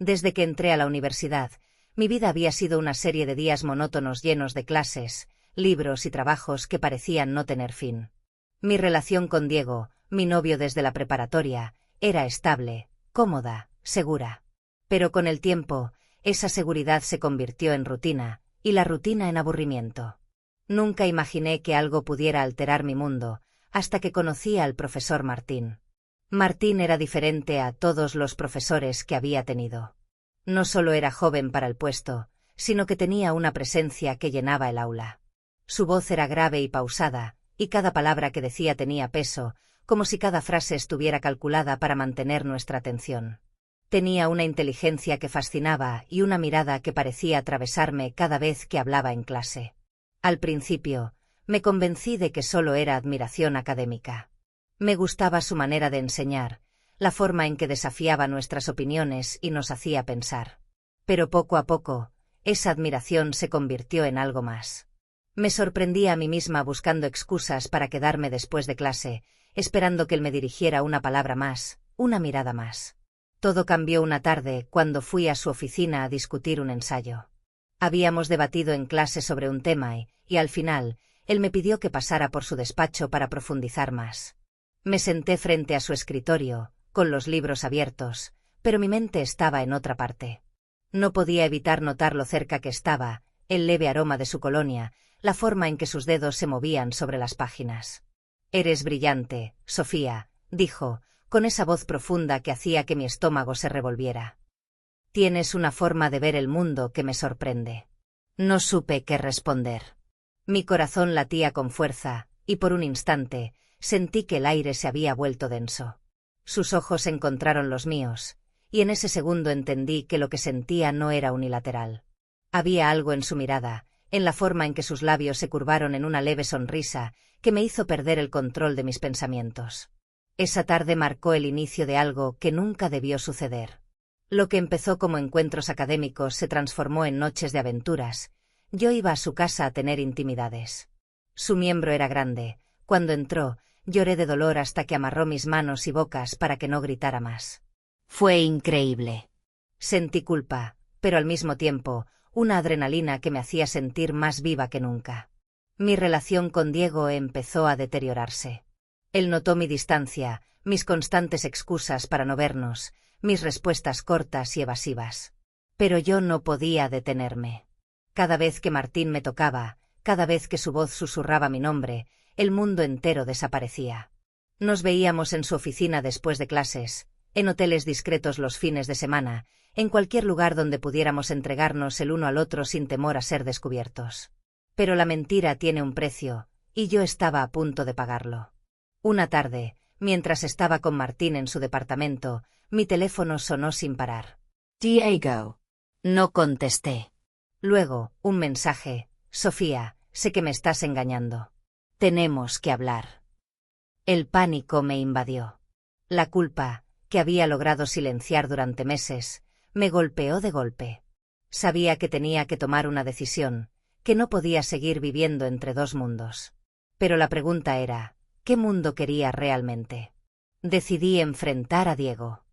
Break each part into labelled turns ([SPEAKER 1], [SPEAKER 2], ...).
[SPEAKER 1] Desde que entré a la universidad, mi vida había sido una serie de días monótonos llenos de clases, libros y trabajos que parecían no tener fin. Mi relación con Diego, mi novio desde la preparatoria, era estable, cómoda, segura. Pero con el tiempo, esa seguridad se convirtió en rutina, y la rutina en aburrimiento. Nunca imaginé que algo pudiera alterar mi mundo, hasta que conocí al profesor Martín. Martín era diferente a todos los profesores que había tenido. No solo era joven para el puesto, sino que tenía una presencia que llenaba el aula. Su voz era grave y pausada, y cada palabra que decía tenía peso, como si cada frase estuviera calculada para mantener nuestra atención. Tenía una inteligencia que fascinaba y una mirada que parecía atravesarme cada vez que hablaba en clase. Al principio, me convencí de que solo era admiración académica. Me gustaba su manera de enseñar, la forma en que desafiaba nuestras opiniones y nos hacía pensar. Pero poco a poco, esa admiración se convirtió en algo más. Me sorprendía a mí misma buscando excusas para quedarme después de clase, esperando que él me dirigiera una palabra más, una mirada más. Todo cambió una tarde cuando fui a su oficina a discutir un ensayo. Habíamos debatido en clase sobre un tema y al final, él me pidió que pasara por su despacho para profundizar más. Me senté frente a su escritorio, con los libros abiertos, pero mi mente estaba en otra parte. No podía evitar notar lo cerca que estaba, el leve aroma de su colonia, la forma en que sus dedos se movían sobre las páginas. «Eres brillante, Sofía», dijo, con esa voz profunda que hacía que mi estómago se revolviera. «Tienes una forma de ver el mundo que me sorprende». No supe qué responder. Mi corazón latía con fuerza, y por un instante, sentí que el aire se había vuelto denso. Sus ojos encontraron los míos, y en ese segundo entendí que lo que sentía no era unilateral. Había algo en su mirada, en la forma en que sus labios se curvaron en una leve sonrisa, que me hizo perder el control de mis pensamientos. Esa tarde marcó el inicio de algo que nunca debió suceder. Lo que empezó como encuentros académicos se transformó en noches de aventuras. Yo iba a su casa a tener intimidades. Su miembro era grande. Cuando entró, lloré de dolor hasta que amarró mis manos y bocas para que no gritara más. Fue increíble. Sentí culpa, pero al mismo tiempo, una adrenalina que me hacía sentir más viva que nunca. Mi relación con Diego empezó a deteriorarse. Él notó mi distancia, mis constantes excusas para no vernos, mis respuestas cortas y evasivas. Pero yo no podía detenerme. Cada vez que Martín me tocaba, cada vez que su voz susurraba mi nombre, el mundo entero desaparecía. Nos veíamos en su oficina después de clases, en hoteles discretos los fines de semana, en cualquier lugar donde pudiéramos entregarnos el uno al otro sin temor a ser descubiertos. Pero la mentira tiene un precio, y yo estaba a punto de pagarlo. Una tarde, mientras estaba con Martín en su departamento, mi teléfono sonó sin parar. «Diego». No contesté. Luego, un mensaje: «Sofía, sé que me estás engañando. Tenemos que hablar». El pánico me invadió. La culpa, que había logrado silenciar durante meses, me golpeó de golpe. Sabía que tenía que tomar una decisión, que no podía seguir viviendo entre dos mundos. Pero la pregunta era, ¿qué mundo quería realmente? Decidí enfrentar a Diego.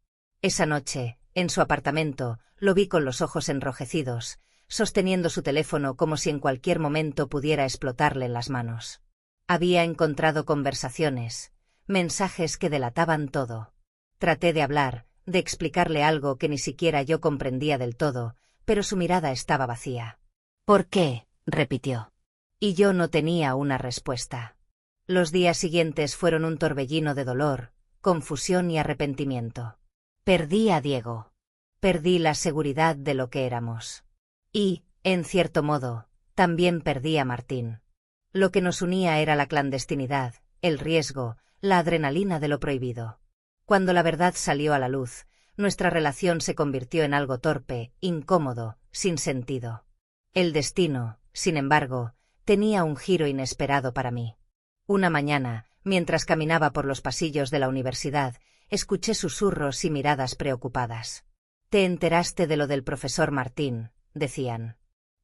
[SPEAKER 1] Esa noche, en su apartamento, lo vi con los ojos enrojecidos, sosteniendo su teléfono como si en cualquier momento pudiera explotarle en las manos. Había encontrado conversaciones, mensajes que delataban todo. Traté de hablar, de explicarle algo que ni siquiera yo comprendía del todo, pero su mirada estaba vacía. «¿Por qué?», repitió. Y yo no tenía una respuesta. Los días siguientes fueron un torbellino de dolor, confusión y arrepentimiento. Perdí a Diego. Perdí la seguridad de lo que éramos. Y, en cierto modo, también perdí a Martín. Lo que nos unía era la clandestinidad, el riesgo, la adrenalina de lo prohibido. Cuando la verdad salió a la luz, nuestra relación se convirtió en algo torpe, incómodo, sin sentido. El destino, sin embargo, tenía un giro inesperado para mí. Una mañana, mientras caminaba por los pasillos de la universidad, escuché susurros y miradas preocupadas. «¿Te enteraste de lo del profesor Martín?», decían.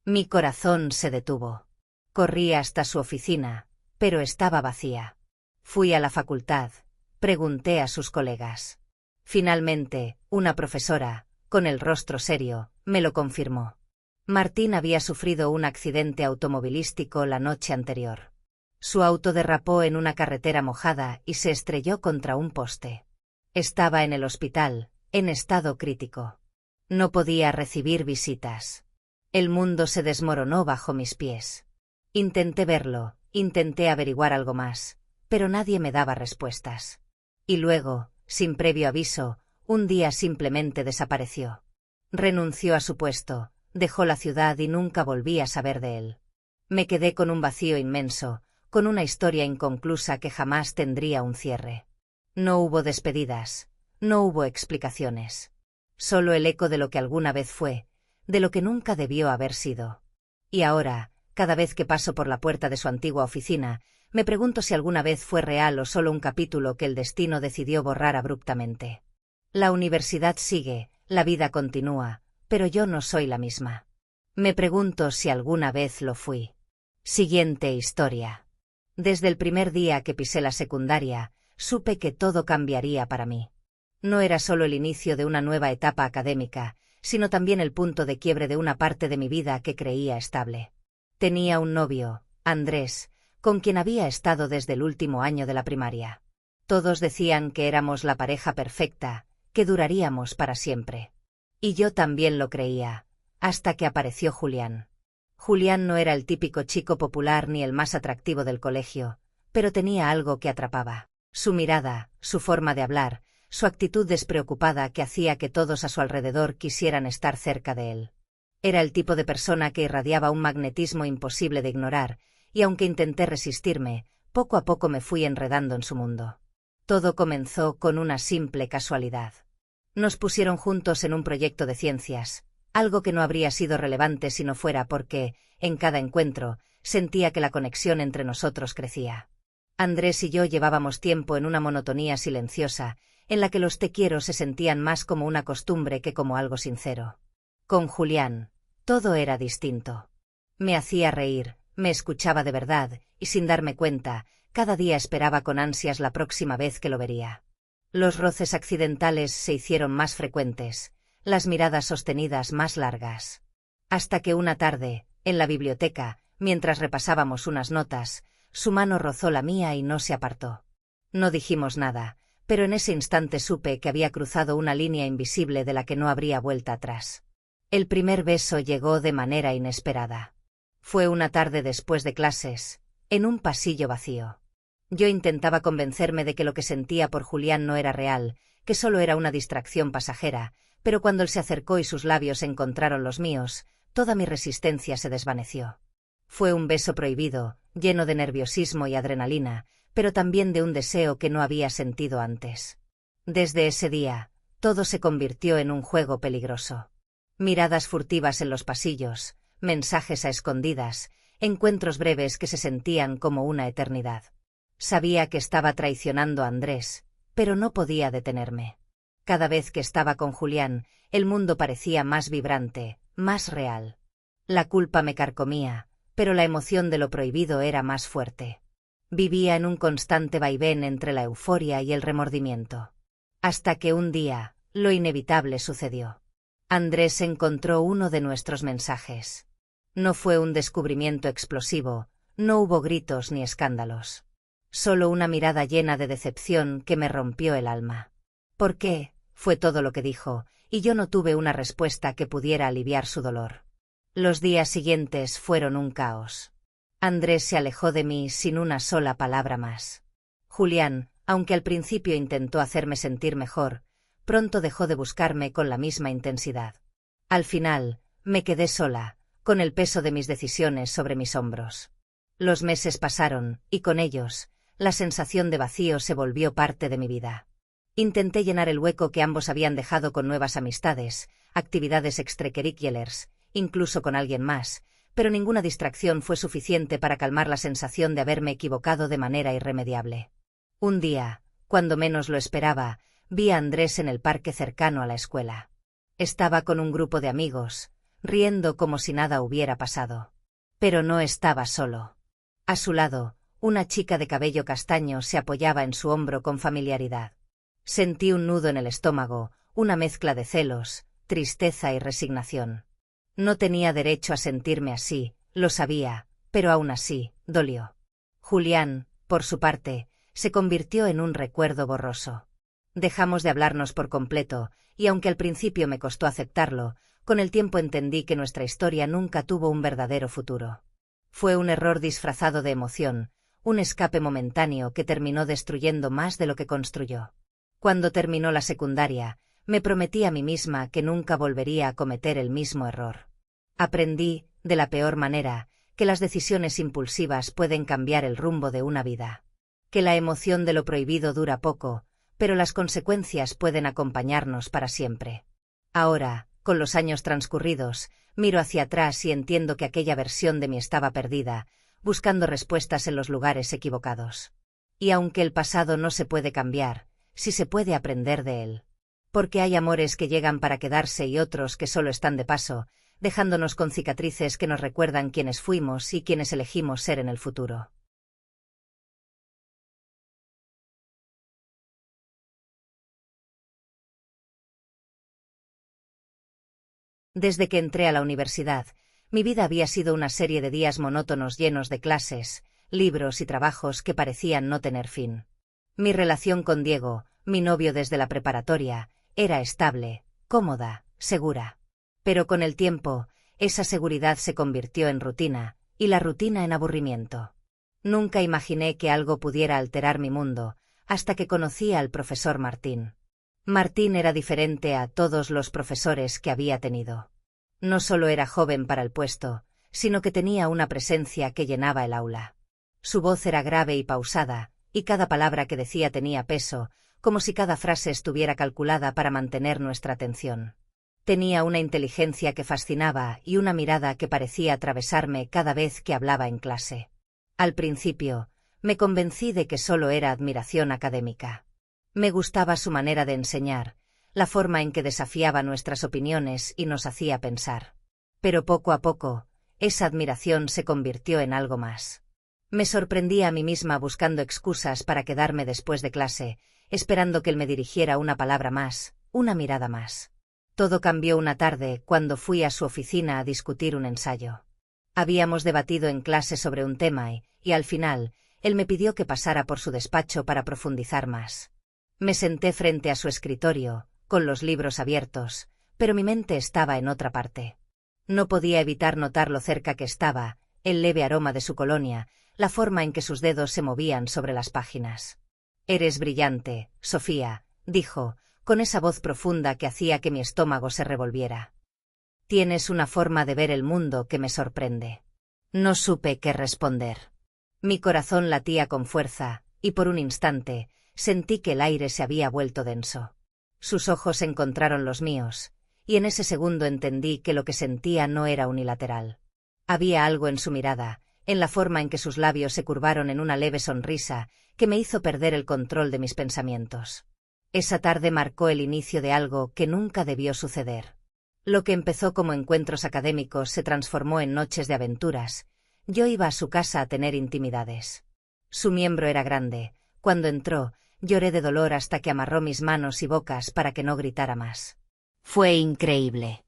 [SPEAKER 1] Mi corazón se detuvo. Corrí hasta su oficina, pero estaba vacía. Fui a la facultad, pregunté a sus colegas. Finalmente, una profesora, con el rostro serio, me lo confirmó. Martín había sufrido un accidente automovilístico la noche anterior. Su auto derrapó en una carretera mojada y se estrelló contra un poste. Estaba en el hospital, en estado crítico. No podía recibir visitas. El mundo se desmoronó bajo mis pies. Intenté verlo, intenté averiguar algo más, pero nadie me daba respuestas. Y luego, sin previo aviso, un día simplemente desapareció. Renunció a su puesto, dejó la ciudad y nunca volví a saber de él. Me quedé con un vacío inmenso, con una historia inconclusa que jamás tendría un cierre. No hubo despedidas, no hubo explicaciones. Solo el eco de lo que alguna vez fue, de lo que nunca debió haber sido. Y ahora, cada vez que paso por la puerta de su antigua oficina, me pregunto si alguna vez fue real o solo un capítulo que el destino decidió borrar abruptamente. La universidad sigue, la vida continúa, pero yo no soy la misma. Me pregunto si alguna vez lo fui. Siguiente historia. Desde el primer día que pisé la secundaria, supe que todo cambiaría para mí. No era solo el inicio de una nueva etapa académica, sino también el punto de quiebre de una parte de mi vida que creía estable. Tenía un novio, Andrés, con quien había estado desde el último año de la primaria. Todos decían que éramos la pareja perfecta, que duraríamos para siempre. Y yo también lo creía, hasta que apareció Julián. Julián no era el típico chico popular ni el más atractivo del colegio, pero tenía algo que atrapaba. Su mirada, su forma de hablar, su actitud despreocupada que hacía que todos a su alrededor quisieran estar cerca de él. Era el tipo de persona que irradiaba un magnetismo imposible de ignorar, y aunque intenté resistirme, poco a poco me fui enredando en su mundo. Todo comenzó con una simple casualidad. Nos pusieron juntos en un proyecto de ciencias, algo que no habría sido relevante si no fuera porque, en cada encuentro, sentía que la conexión entre nosotros crecía. Andrés y yo llevábamos tiempo en una monotonía silenciosa, en la que los te quiero se sentían más como una costumbre que como algo sincero. Con Julián, todo era distinto. Me hacía reír, me escuchaba de verdad, y sin darme cuenta, cada día esperaba con ansias la próxima vez que lo vería. Los roces accidentales se hicieron más frecuentes, las miradas sostenidas más largas. Hasta que una tarde, en la biblioteca, mientras repasábamos unas notas, su mano rozó la mía y no se apartó. No dijimos nada, pero en ese instante supe que había cruzado una línea invisible de la que no habría vuelta atrás. El primer beso llegó de manera inesperada. Fue una tarde después de clases, en un pasillo vacío. Yo intentaba convencerme de que lo que sentía por Julián no era real, que solo era una distracción pasajera, pero cuando él se acercó y sus labios encontraron los míos, toda mi resistencia se desvaneció. Fue un beso prohibido, lleno de nerviosismo y adrenalina, pero también de un deseo que no había sentido antes. Desde ese día, todo se convirtió en un juego peligroso. Miradas furtivas en los pasillos, mensajes a escondidas, encuentros breves que se sentían como una eternidad. Sabía que estaba traicionando a Andrés, pero no podía detenerme. Cada vez que estaba con Julián, el mundo parecía más vibrante, más real. La culpa me carcomía, pero la emoción de lo prohibido era más fuerte. Vivía en un constante vaivén entre la euforia y el remordimiento. Hasta que un día, lo inevitable sucedió. Andrés encontró uno de nuestros mensajes. No fue un descubrimiento explosivo, no hubo gritos ni escándalos. Solo una mirada llena de decepción que me rompió el alma. ¿Por qué? Fue todo lo que dijo, y yo no tuve una respuesta que pudiera aliviar su dolor. Los días siguientes fueron un caos. Andrés se alejó de mí sin una sola palabra más. Julián, aunque al principio intentó hacerme sentir mejor, pronto dejó de buscarme con la misma intensidad. Al final, me quedé sola, con el peso de mis decisiones sobre mis hombros. Los meses pasaron, y con ellos, la sensación de vacío se volvió parte de mi vida. Intenté llenar el hueco que ambos habían dejado con nuevas amistades, actividades extracurriculares, incluso con alguien más, pero ninguna distracción fue suficiente para calmar la sensación de haberme equivocado de manera irremediable. Un día, cuando menos lo esperaba, vi a Andrés en el parque cercano a la escuela. Estaba con un grupo de amigos, riendo como si nada hubiera pasado. Pero no estaba solo. A su lado, una chica de cabello castaño se apoyaba en su hombro con familiaridad. Sentí un nudo en el estómago, una mezcla de celos, tristeza y resignación. No tenía derecho a sentirme así, lo sabía, pero aún así, dolió. Julián, por su parte, se convirtió en un recuerdo borroso. Dejamos de hablarnos por completo, y aunque al principio me costó aceptarlo, con el tiempo entendí que nuestra historia nunca tuvo un verdadero futuro. Fue un error disfrazado de emoción, un escape momentáneo que terminó destruyendo más de lo que construyó. Cuando terminó la secundaria, me prometí a mí misma que nunca volvería a cometer el mismo error. Aprendí, de la peor manera, que las decisiones impulsivas pueden cambiar el rumbo de una vida. Que la emoción de lo prohibido dura poco, pero las consecuencias pueden acompañarnos para siempre. Ahora, con los años transcurridos, miro hacia atrás y entiendo que aquella versión de mí estaba perdida, buscando respuestas en los lugares equivocados. Y aunque el pasado no se puede cambiar, sí se puede aprender de él. Porque hay amores que llegan para quedarse y otros que solo están de paso, dejándonos con cicatrices que nos recuerdan quiénes fuimos y quiénes elegimos ser en el futuro. Desde que entré a la universidad, mi vida había sido una serie de días monótonos llenos de clases, libros y trabajos que parecían no tener fin. Mi relación con Diego, mi novio desde la preparatoria, era estable, cómoda, segura. Pero con el tiempo, esa seguridad se convirtió en rutina, y la rutina en aburrimiento. Nunca imaginé que algo pudiera alterar mi mundo, hasta que conocí al profesor Martín. Martín era diferente a todos los profesores que había tenido. No solo era joven para el puesto, sino que tenía una presencia que llenaba el aula. Su voz era grave y pausada, y cada palabra que decía tenía peso, como si cada frase estuviera calculada para mantener nuestra atención. Tenía una inteligencia que fascinaba y una mirada que parecía atravesarme cada vez que hablaba en clase. Al principio, me convencí de que solo era admiración académica. Me gustaba su manera de enseñar, la forma en que desafiaba nuestras opiniones y nos hacía pensar. Pero poco a poco, esa admiración se convirtió en algo más. Me sorprendía a mí misma buscando excusas para quedarme después de clase, esperando que él me dirigiera una palabra más, una mirada más. Todo cambió una tarde cuando fui a su oficina a discutir un ensayo. Habíamos debatido en clase sobre un tema y al final, él me pidió que pasara por su despacho para profundizar más. Me senté frente a su escritorio, con los libros abiertos, pero mi mente estaba en otra parte. No podía evitar notar lo cerca que estaba, el leve aroma de su colonia, la forma en que sus dedos se movían sobre las páginas. «Eres brillante, Sofía», dijo, con esa voz profunda que hacía que mi estómago se revolviera. «Tienes una forma de ver el mundo que me sorprende». No supe qué responder. Mi corazón latía con fuerza, y por un instante, sentí que el aire se había vuelto denso. Sus ojos encontraron los míos, y en ese segundo entendí que lo que sentía no era unilateral. Había algo en su mirada, en la forma en que sus labios se curvaron en una leve sonrisa, que me hizo perder el control de mis pensamientos. Esa tarde marcó el inicio de algo que nunca debió suceder. Lo que empezó como encuentros académicos se transformó en noches de aventuras. Yo iba a su casa a tener intimidades. Su miembro era grande. Cuando entró, lloré de dolor hasta que amarró mis manos y bocas para que no gritara más. Fue increíble.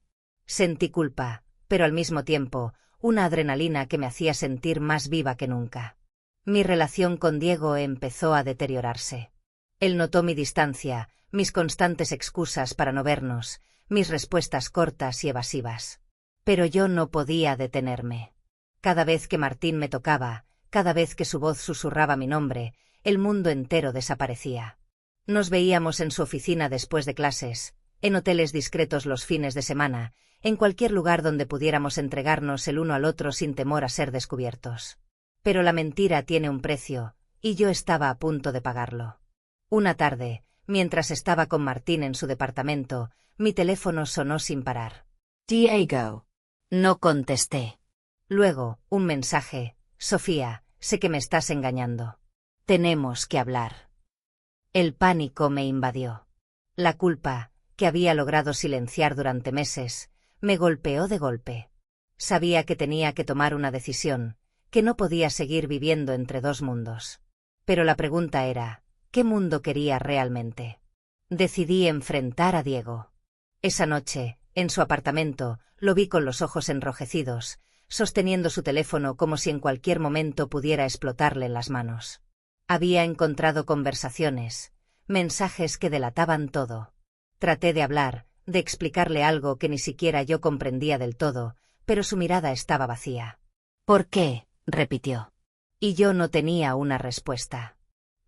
[SPEAKER 1] Sentí culpa, pero al mismo tiempo, una adrenalina que me hacía sentir más viva que nunca. Mi relación con Diego empezó a deteriorarse. Él notó mi distancia, mis constantes excusas para no vernos, mis respuestas cortas y evasivas. Pero yo no podía detenerme. Cada vez que Martín me tocaba, cada vez que su voz susurraba mi nombre, el mundo entero desaparecía. Nos veíamos en su oficina después de clases, en hoteles discretos los fines de semana, en cualquier lugar donde pudiéramos entregarnos el uno al otro sin temor a ser descubiertos. Pero la mentira tiene un precio, y yo estaba a punto de pagarlo. Una tarde, mientras estaba con Martín en su departamento, mi teléfono sonó sin parar. «Diego». No contesté. Luego, un mensaje: «Sofía, sé que me estás engañando. Tenemos que hablar». El pánico me invadió. La culpa, que había logrado silenciar durante meses, me golpeó de golpe. Sabía que tenía que tomar una decisión, que no podía seguir viviendo entre dos mundos. Pero la pregunta era, ¿qué mundo quería realmente? Decidí enfrentar a Diego. Esa noche, En su apartamento, lo vi con los ojos enrojecidos, sosteniendo su teléfono como si en cualquier momento pudiera explotarle en las manos. Había encontrado conversaciones, mensajes que delataban todo. Traté de hablar, de explicarle algo que ni siquiera yo comprendía del todo, pero su mirada estaba vacía. «¿Por qué?», repitió. Y yo no tenía una respuesta.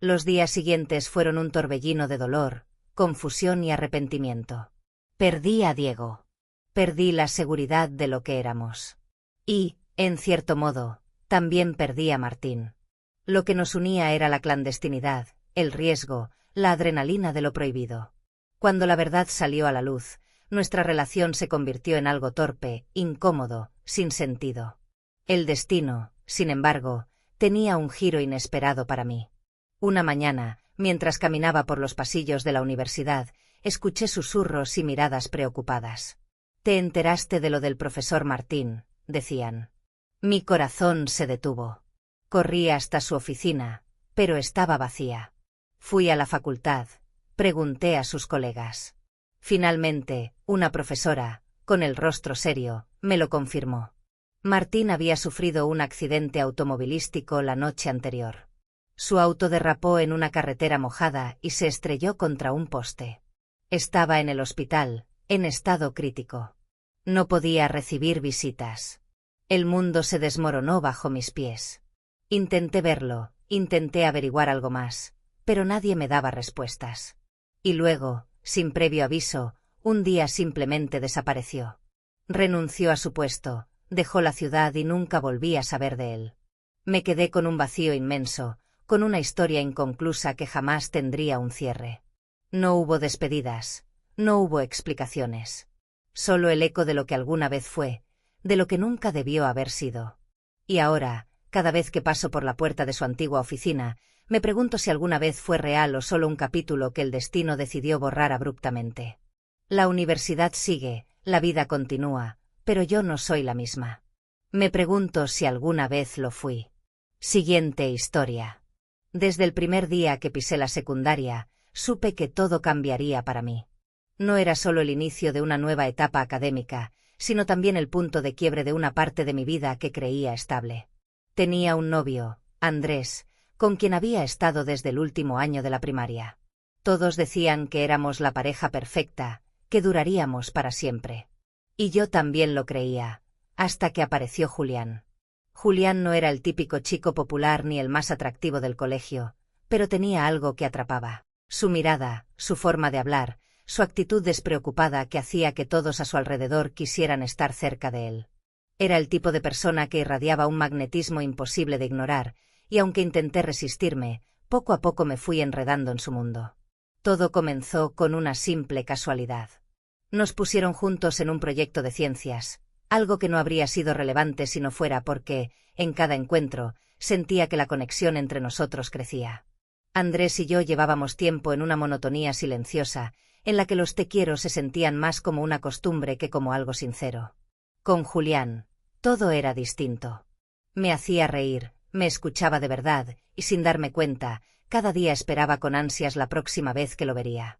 [SPEAKER 1] Los días siguientes fueron un torbellino de dolor, confusión y arrepentimiento. Perdí a Diego. Perdí la seguridad de lo que éramos. Y, en cierto modo, también perdí a Martín. Lo que nos unía era la clandestinidad, el riesgo, la adrenalina de lo prohibido. Cuando la verdad salió a la luz, nuestra relación se convirtió en algo torpe, incómodo, sin sentido. El destino, sin embargo, tenía un giro inesperado para mí. Una mañana, mientras caminaba por los pasillos de la universidad, escuché susurros y miradas preocupadas. «¿Te enteraste de lo del profesor Martín?», decían. Mi corazón se detuvo. Corrí hasta su oficina, pero estaba vacía. Fui a la facultad, pregunté a sus colegas. Finalmente, una profesora, con el rostro serio, me lo confirmó. Martín había sufrido un accidente automovilístico la noche anterior. Su auto derrapó en una carretera mojada y se estrelló contra un poste. Estaba en el hospital, en estado crítico. No podía recibir visitas. El mundo se desmoronó bajo mis pies. Intenté verlo, intenté averiguar algo más, pero nadie me daba respuestas. Y luego, sin previo aviso, un día simplemente desapareció. Renunció a su puesto, dejó la ciudad y nunca volví a saber de él. Me quedé con un vacío inmenso, con una historia inconclusa que jamás tendría un cierre. No hubo despedidas, no hubo explicaciones. Solo el eco de lo que alguna vez fue, de lo que nunca debió haber sido. Y ahora, cada vez que paso por la puerta de su antigua oficina, me pregunto si alguna vez fue real o solo un capítulo que el destino decidió borrar abruptamente. La universidad sigue, la vida continúa, pero yo no soy la misma. Me pregunto si alguna vez lo fui. Siguiente historia. Desde el primer día que pisé la secundaria, supe que todo cambiaría para mí. No era solo el inicio de una nueva etapa académica, sino también el punto de quiebre de una parte de mi vida que creía estable. Tenía un novio, Andrés, con quien había estado desde el último año de la primaria. Todos decían que éramos la pareja perfecta, que duraríamos para siempre. Y yo también lo creía, hasta que apareció Julián. Julián no era el típico chico popular ni el más atractivo del colegio, pero tenía algo que atrapaba. Su mirada, su forma de hablar, su actitud despreocupada que hacía que todos a su alrededor quisieran estar cerca de él. Era el tipo de persona que irradiaba un magnetismo imposible de ignorar, y aunque intenté resistirme, poco a poco me fui enredando en su mundo. Todo comenzó con una simple casualidad. Nos pusieron juntos en un proyecto de ciencias, algo que no habría sido relevante si no fuera porque, en cada encuentro, sentía que la conexión entre nosotros crecía. Andrés y yo llevábamos tiempo en una monotonía silenciosa, en la que los te quiero se sentían más como una costumbre que como algo sincero. Con Julián, todo era distinto. Me hacía reír, me escuchaba de verdad, y sin darme cuenta, cada día esperaba con ansias la próxima vez que lo vería.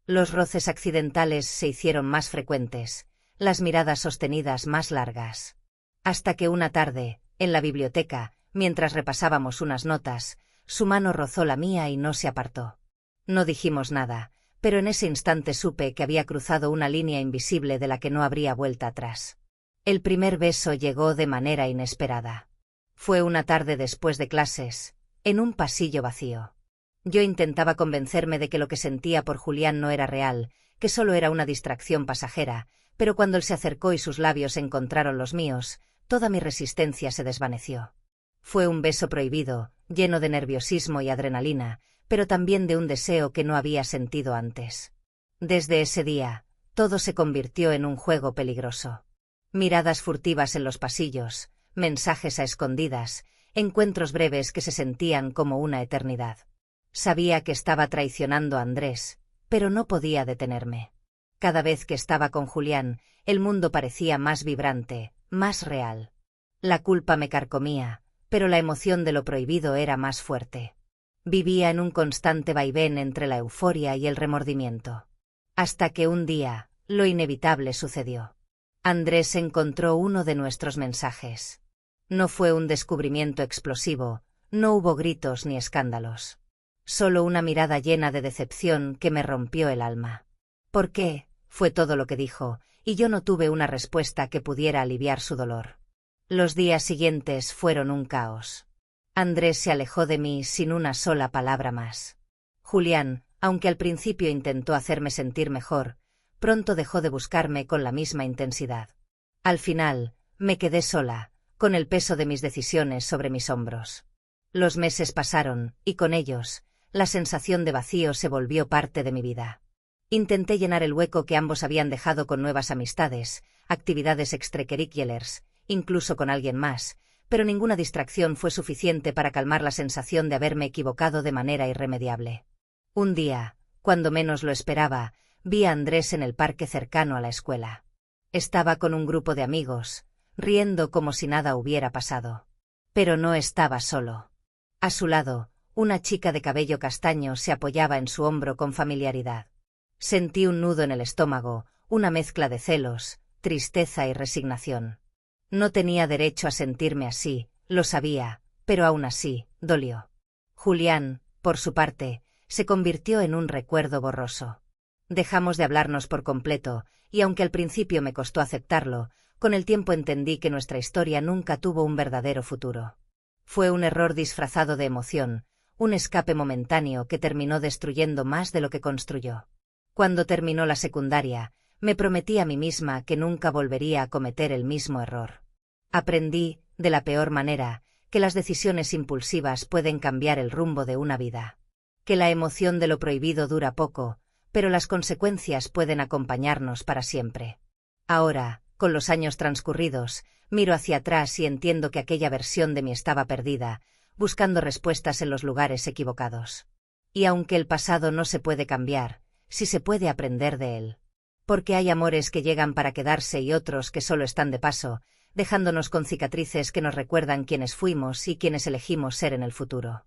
[SPEAKER 1] Los roces accidentales se hicieron más frecuentes, las miradas sostenidas más largas. Hasta que una tarde, en la biblioteca, mientras repasábamos unas notas, su mano rozó la mía y no se apartó. No dijimos nada, pero en ese instante supe que había cruzado una línea invisible de la que no habría vuelta atrás. El primer beso llegó de manera inesperada. Fue una tarde después de clases, en un pasillo vacío. Yo intentaba convencerme de que lo que sentía por Julián no era real, que solo era una distracción pasajera, pero cuando él se acercó y sus labios encontraron los míos, toda mi resistencia se desvaneció. Fue un beso prohibido, lleno de nerviosismo y adrenalina, pero también de un deseo que no había sentido antes. Desde ese día, todo se convirtió en un juego peligroso. Miradas furtivas en los pasillos, mensajes a escondidas, encuentros breves que se sentían como una eternidad. Sabía que estaba traicionando a Andrés, pero no podía detenerme. Cada vez que estaba con Julián, el mundo parecía más vibrante, más real. La culpa me carcomía, pero la emoción de lo prohibido era más fuerte. Vivía en un constante vaivén entre la euforia y el remordimiento. Hasta que un día, Lo inevitable sucedió. Andrés encontró uno de nuestros mensajes. No fue un descubrimiento explosivo, no hubo gritos ni escándalos. Solo una mirada llena de decepción que me rompió el alma. ¿Por qué? Fue todo lo que dijo, y yo no tuve una respuesta que pudiera aliviar su dolor. Los días siguientes fueron un caos. Andrés se alejó de mí sin una sola palabra más. Julián, aunque al principio intentó hacerme sentir mejor, pronto dejó de buscarme con la misma intensidad. Al final, me quedé sola, con el peso de mis decisiones sobre mis hombros. Los meses pasaron, y con ellos, la sensación de vacío se volvió parte de mi vida. Intenté llenar el hueco que ambos habían dejado con nuevas amistades, actividades extracurriculares, incluso con alguien más, pero ninguna distracción fue suficiente para calmar la sensación de haberme equivocado de manera irremediable. Un día, cuando menos lo esperaba, vi a Andrés en el parque cercano a la escuela. Estaba con un grupo de amigos, riendo como si nada hubiera pasado. Pero no estaba solo. A su lado, una chica de cabello castaño se apoyaba en su hombro con familiaridad. Sentí un nudo en el estómago, una mezcla de celos, tristeza y resignación. No tenía derecho a sentirme así, lo sabía, pero aún así, dolió. Julián, por su parte, se convirtió en un recuerdo borroso. Dejamos de hablarnos por completo, y aunque al principio me costó aceptarlo, con el tiempo entendí que nuestra historia nunca tuvo un verdadero futuro. Fue un error disfrazado de emoción, un escape momentáneo que terminó destruyendo más de lo que construyó. Cuando terminó la secundaria, me prometí a mí misma que nunca volvería a cometer el mismo error. Aprendí, de la peor manera, que las decisiones impulsivas pueden cambiar el rumbo de una vida. Que la emoción de lo prohibido dura poco, pero las consecuencias pueden acompañarnos para siempre. Ahora, con los años transcurridos, miro hacia atrás y entiendo que aquella versión de mí estaba perdida, buscando respuestas en los lugares equivocados. Y aunque el pasado no se puede cambiar, sí se puede aprender de él. Porque hay amores que llegan para quedarse y otros que solo están de paso, dejándonos con cicatrices que nos recuerdan quiénes fuimos y quiénes elegimos ser en el futuro.